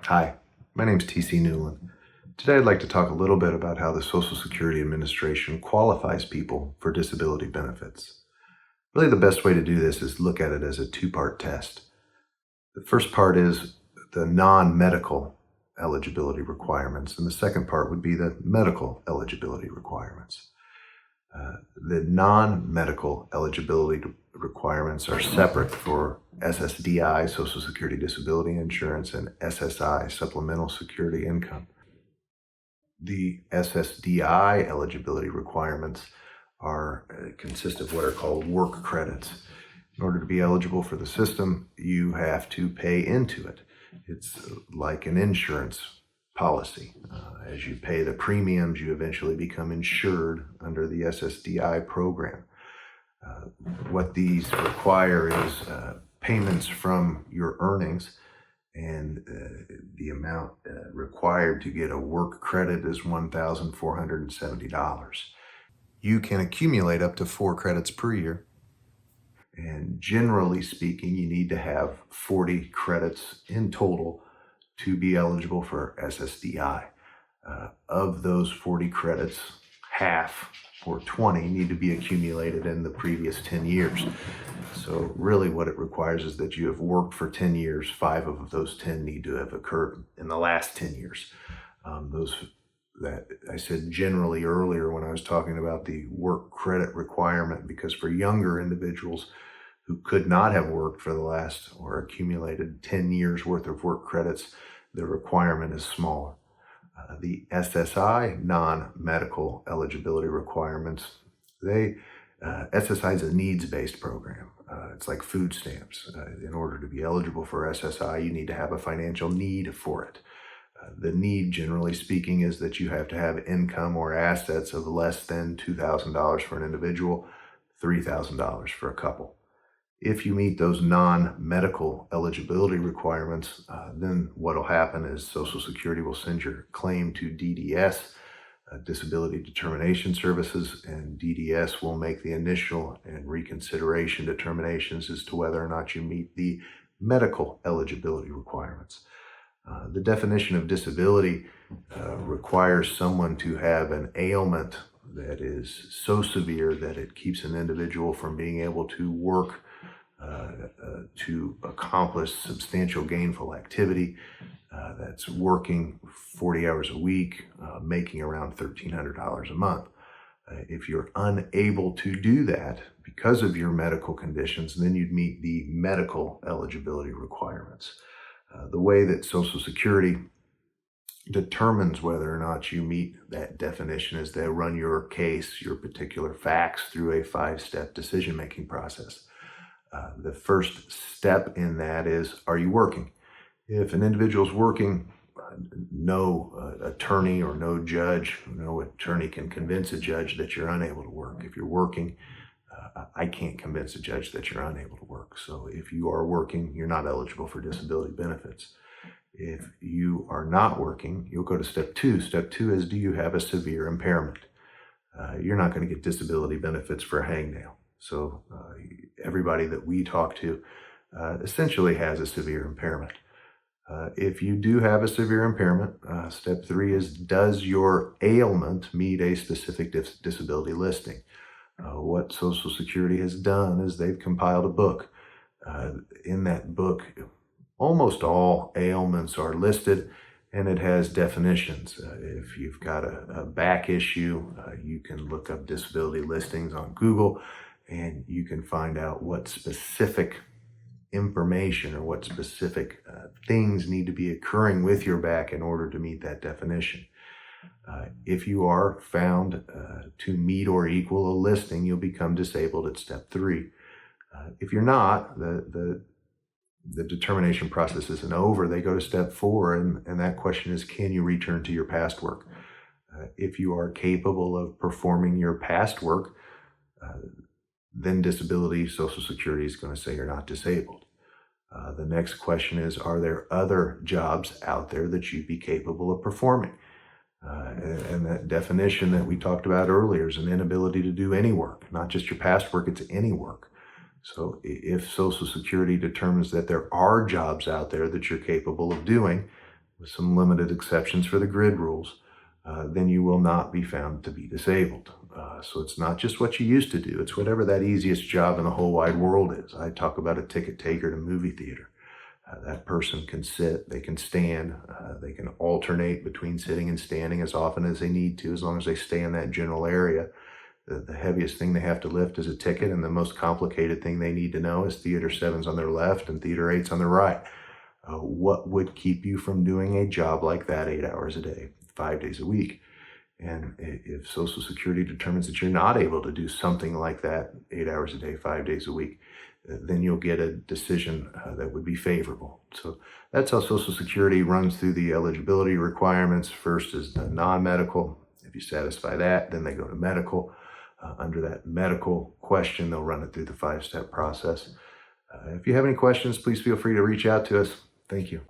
Hi, my name's TC Newlin. Today I'd like to talk a little bit about how the Social Security Administration qualifies people for disability benefits. Really, the best way to do this is look at it as a two-part test. The first part is the non-medical eligibility requirements, and the second part would be the medical eligibility requirements. The non-medical eligibility requirements are separate for SSDI, Social Security Disability Insurance, and SSI, Supplemental Security Income. The SSDI eligibility requirements consist of what are called work credits. In order to be eligible for the system, you have to pay into it. It's like an insurance policy. As you pay the premiums, you eventually become insured under the SSDI program. What these require is payments from your earnings, and the amount required to get a work credit is $1,470. You can accumulate up to 4 credits per year, and generally speaking, you need to have 40 credits in total to be eligible for SSDI. Of those 40 credits, half or 20 need to be accumulated in the previous 10 years. So really what it requires is that you have worked for 10 years. 5 of those 10 need to have occurred in the last 10 years. Those that I said generally earlier when I was talking about the work credit requirement, because for younger individuals who could not have worked for the last or accumulated 10 years worth of work credits, the requirement is smaller. The SSI non-medical eligibility requirements, SSI is a needs-based program. It's like food stamps. In order to be eligible for SSI, you need to have a financial need for it. The need, generally speaking, is that you have to have income or assets of less than $2,000 for an individual, $3,000 for a couple. If you meet those non-medical eligibility requirements, then what will happen is Social Security will send your claim to DDS, Disability Determination Services, and DDS will make the initial and reconsideration determinations as to whether or not you meet the medical eligibility requirements. The definition of disability requires someone to have an ailment that is so severe that it keeps an individual from being able to work to accomplish substantial gainful activity. That's working 40 hours a week, making around $1,300 a month. If you're unable to do that because of your medical conditions, then you'd meet the medical eligibility requirements. The way that Social Security determines whether or not you meet that definition is they run your case, your particular facts, through a 5-step decision-making process. The first step in that is, are you working? If an individual's working, no attorney or no attorney can convince a judge that you're unable to work. If you're working, I can't convince a judge that you're unable to work. So if you are working, you're not eligible for disability benefits. If you are not working, you'll go to step 2. Step 2 is, do you have a severe impairment? You're not going to get disability benefits for a hangnail. So everybody that we talk to essentially has a severe impairment. If you do have a severe impairment, step 3 is, does your ailment meet a specific disability listing? What Social Security has done is they've compiled a book. In that book, almost all ailments are listed, and it has definitions. If you've got a back issue, you can look up disability listings on Google, and you can find out what specific information or what specific things need to be occurring with your back in order to meet that definition. If you are found to meet or equal a listing, you'll become disabled at step 3. If you're not, the determination process isn't over. They go to step 4, and that question is, can you return to your past work? If you are capable of performing your past work, then disability, Social Security is going to say you're not disabled. The next question is, are there other jobs out there that you'd be capable of performing? And that definition that we talked about earlier is an inability to do any work, not just your past work, it's any work. So if Social Security determines that there are jobs out there that you're capable of doing, with some limited exceptions for the grid rules, then you will not be found to be disabled. So it's not just what you used to do, it's whatever that easiest job in the whole wide world is. I talk about a ticket taker to movie theater. That person can sit, they can stand, they can alternate between sitting and standing as often as they need to, as long as they stay in that general area. The heaviest thing they have to lift is a ticket, and the most complicated thing they need to know is Theater 7's on their left and Theater 8's on their right. What would keep you from doing a job like that 8 hours a day, 5 days a week? And if Social Security determines that you're not able to do something like that 8 hours a day, 5 days a week, then you'll get a decision that would be favorable. So that's how Social Security runs through the eligibility requirements. First is the non-medical. If you satisfy that, then they go to medical. Under that medical question, they'll run it through the 5-step process. If you have any questions, please feel free to reach out to us. Thank you.